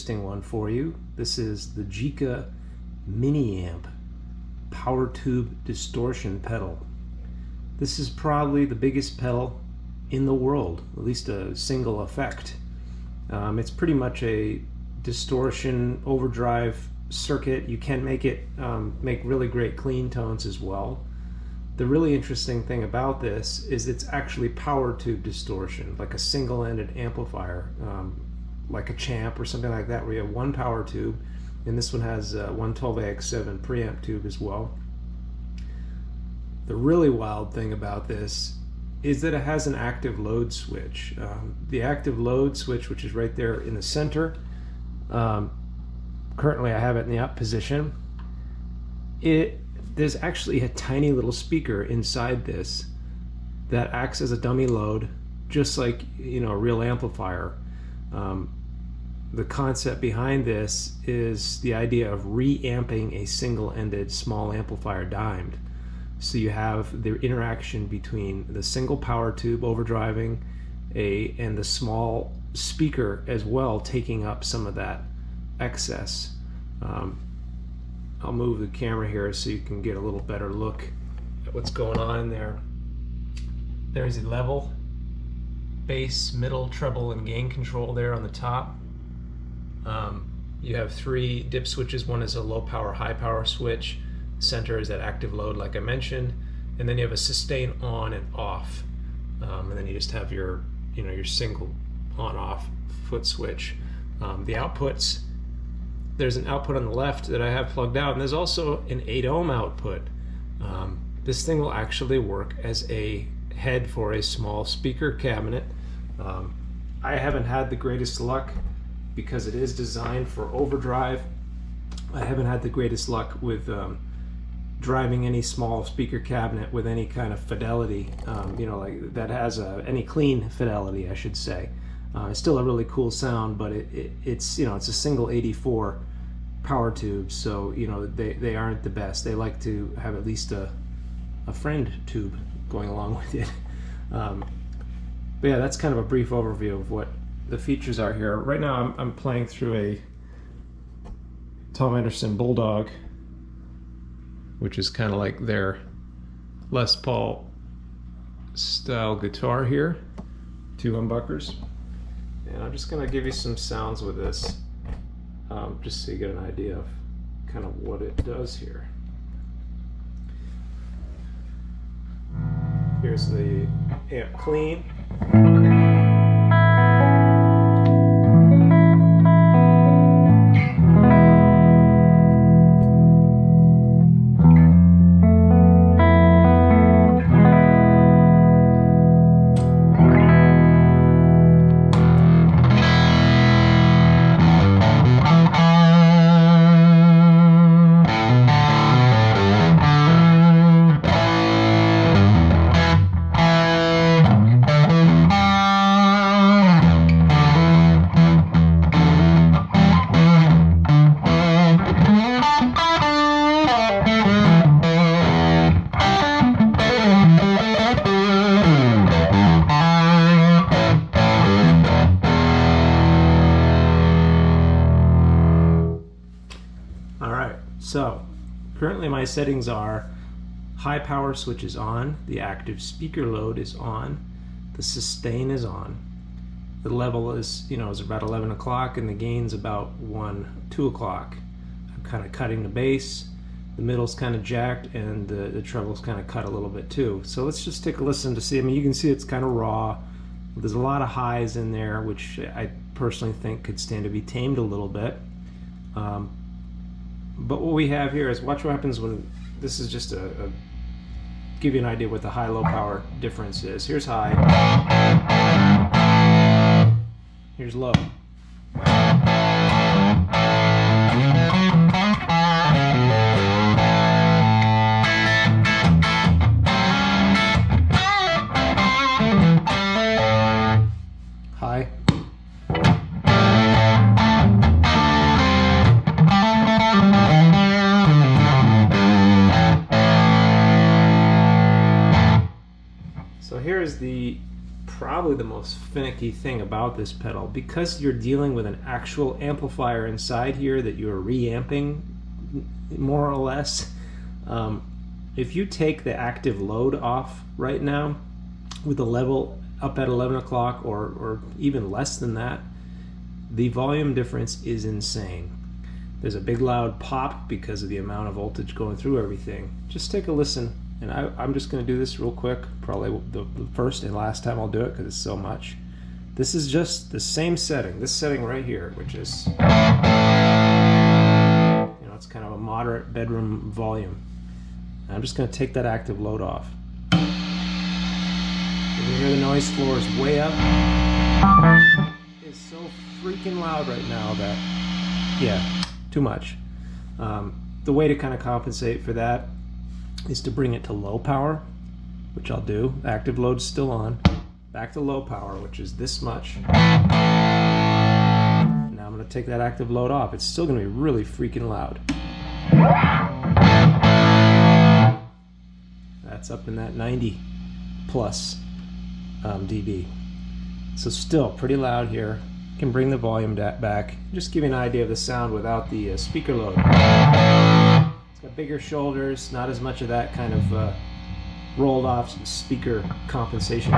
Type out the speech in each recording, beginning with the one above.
interesting one for you. This is the Gjika mini amp power tube distortion pedal. This is probably the biggest pedal in the world, at least a single effect. It's pretty much a distortion overdrive circuit. You can make it make really great clean tones as well. The really interesting thing about this is it's actually power tube distortion, like a single-ended amplifier, like a Champ or something like that, where you have one power tube, and this one has one 12AX7 preamp tube as well. The really wild thing about this is that it has an active load switch. The active load switch, which is right there in the center, currently I have it in the up position. There's actually a tiny little speaker inside this that acts as a dummy load, just like a real amplifier. The concept behind this is the idea of reamping a single-ended small amplifier dimed. So you have the interaction between the single power tube overdriving and the small speaker as well, taking up some of that excess. I'll move the camera here so you can get a little better look at what's going on in there. There's a level, bass, middle, treble, and gain control there on the top. You have three dip switches. One is a low power, high power switch. Center is that active load like I mentioned, and then you have a sustain on and off, and then you just have your your single on off foot switch. The outputs, there's an output on the left that I have plugged out, and there's also an 8 ohm output. This thing will actually work as a head for a small speaker cabinet. I haven't had the greatest luck because it is designed for overdrive. I haven't had the greatest luck with driving any small speaker cabinet with any kind of fidelity, like that has any clean fidelity, I should say. It's still a really cool sound, but it's it's a single 84 power tube, so they aren't the best. They like to have at least a friend tube going along with it. But yeah, that's kind of a brief overview of what the features are here. Right now I'm playing through a Tom Anderson Bulldog, which is kind of like their Les Paul style guitar here, 2 humbuckers. And I'm just going to give you some sounds with this, just so you get an idea of kind of what it does here. Here's the amp clean. So currently my settings are high power switch is on, the active speaker load is on, the sustain is on, the level is is about 11 o'clock, and the gain's about 2 o'clock. I'm kind of cutting the bass, the middle's kind of jacked, and the treble's kind of cut a little bit too. So let's just take a listen to see. I mean, you can see it's kind of raw. There's a lot of highs in there, which I personally think could stand to be tamed a little bit. But what we have here is, watch what happens when, this is just give you an idea what the high-low power difference is. Here's high. Here's low. High. So here's the probably the most finicky thing about this pedal, because you're dealing with an actual amplifier inside here that you're reamping more or less. If you take the active load off right now with the level up at 11 o'clock or even less than that, the volume difference is insane. There's a big loud pop because of the amount of voltage going through everything. Just take a listen, and I'm just going to do this real quick, probably the first and last time I'll do it because it's so much. This is just the same setting, this setting right here, which is, you know, it's kind of a moderate bedroom volume. And I'm just going to take that active load off. You hear the noise floor is way up. It's so freaking loud right now that, yeah, too much. The way to kind of compensate for that is to bring it to low power, which I'll do. The active load's still on. Back to low power, which is this much. Now I'm going to take that active load off. It's still going to be really freaking loud. That's up in that 90 plus dB. So still pretty loud here. You can bring the volume back. Just give you an idea of the sound without the speaker load. It's got bigger shoulders, not as much of that kind of rolled off speaker compensation.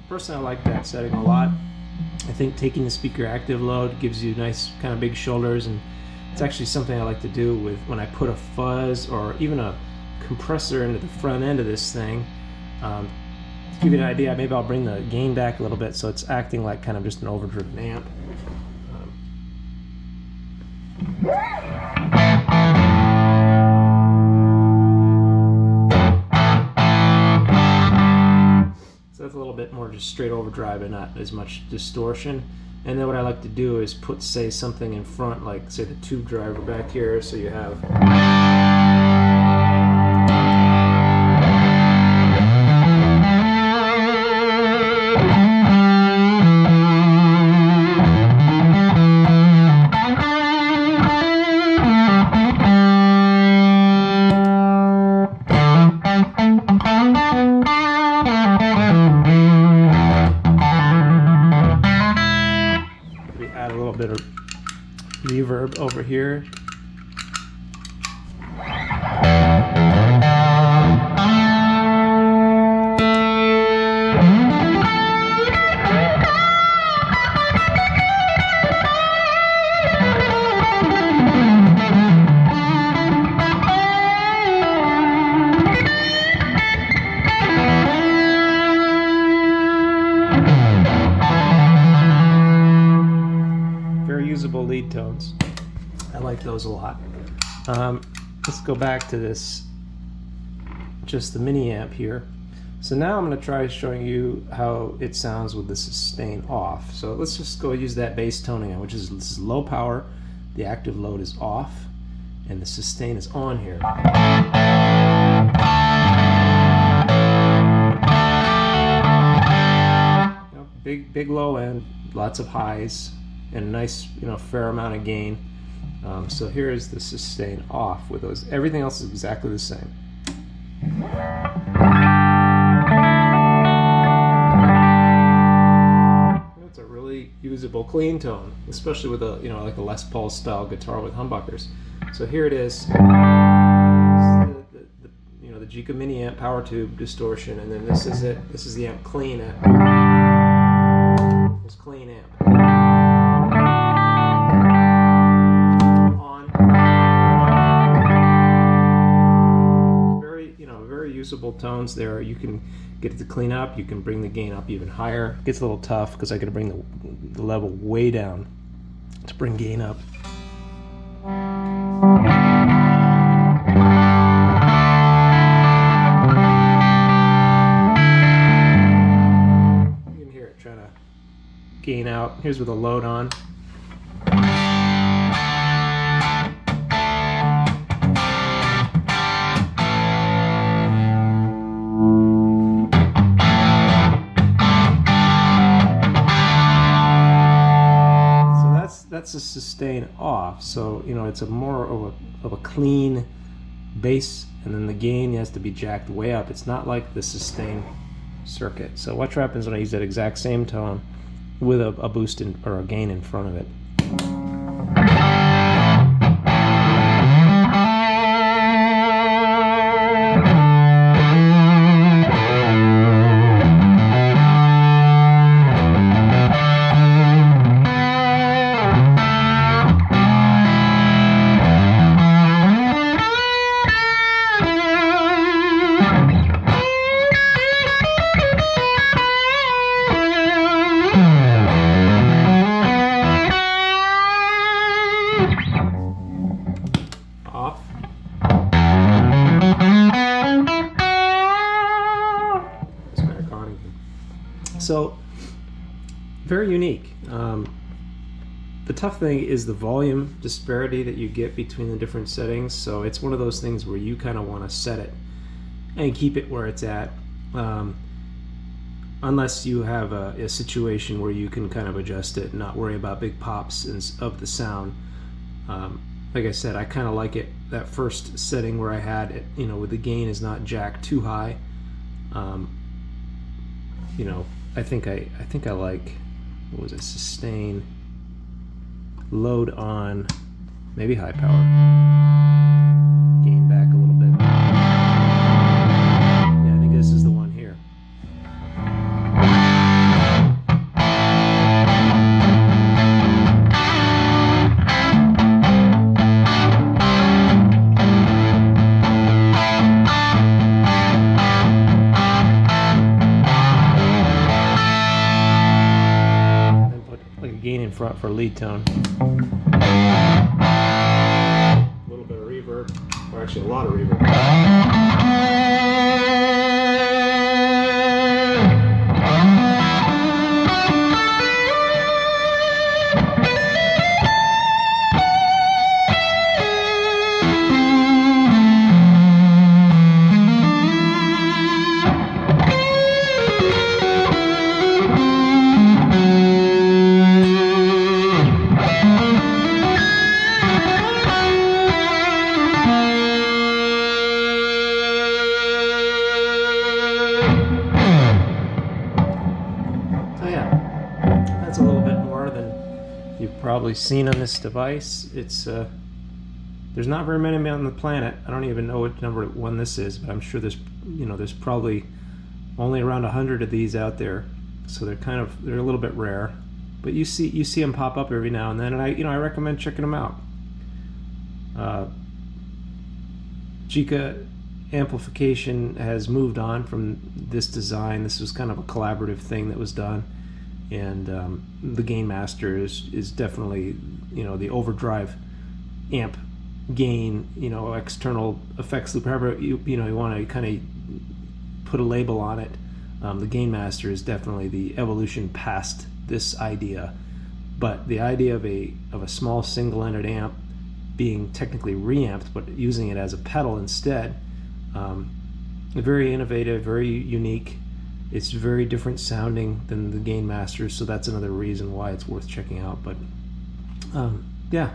Personally, I like that setting a lot. I think taking the speaker active load gives you nice kind of big shoulders, and it's actually something I like to do with when I put a fuzz or even a compressor into the front end of this thing. To give you an idea, maybe I'll bring the gain back a little bit so it's acting like kind of just an overdriven amp. So that's a little bit more just straight overdrive and not as much distortion. And then what I like to do is put, say, something in front, like say the tube driver back here, so you have add a little bit of reverb over here. Usable lead tones. I like those a lot. Let's go back to this, just the mini amp here. So now I'm going to try showing you how it sounds with the sustain off. So let's just go use that bass toning, which is, this is low power, the active load is off, and the sustain is on here. You know, big low end, lots of highs, and a nice, you know, fair amount of gain. So here is the sustain off with those. Everything else is exactly the same. It's a really usable clean tone, especially with a, you know, like a Les Paul style guitar with humbuckers. So here it is. You know, the Gjika mini amp power tube distortion, and then this is it. This is the amp clean amp. This clean amp. Usable tones there. You can get it to clean up, you can bring the gain up even higher. It gets a little tough because I got to bring the level way down to bring gain up. You can hear it trying to gain out. Here's with a load on. that's a sustain off, so you know it's a more of a clean bass, and then the gain has to be jacked way up. It's not like the sustain circuit. So watch what happens when I use that exact same tone with a boost or a gain in front of it. So, very unique. The tough thing is the volume disparity that you get between the different settings. So it's one of those things where you kind of want to set it and keep it where it's at, unless you have a situation where you can kind of adjust it and not worry about big pops of the sound. Like I said, I kind of like it that first setting where I had it, you know, with the gain is not jacked too high. You know, I think I like, what was it, sustain, load on, maybe high power, gain back a little bit. Yeah, I think this is the one here. Gain in front for lead tone. A little bit of reverb, or actually a lot of reverb. That's a little bit more than you've probably seen on this device. It's there's not very many on the planet. I don't even know what number one this is, but I'm sure there's probably only around 100 of these out there. So they're a little bit rare, but you see them pop up every now and then, and I recommend checking them out. Gjika amplification has moved on from this design. This was kind of a collaborative thing that was done, and the Gain Master is definitely, you know, the overdrive amp gain, you know, external effects loop, however you want to kind of put a label on it. The Gain Master is definitely the evolution past this idea, but the idea of a small single-ended amp being technically reamped but using it as a pedal instead, very innovative, very unique. It's very different sounding than the Gain Master, so that's another reason why it's worth checking out. But yeah,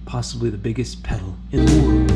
possibly the biggest pedal in the world.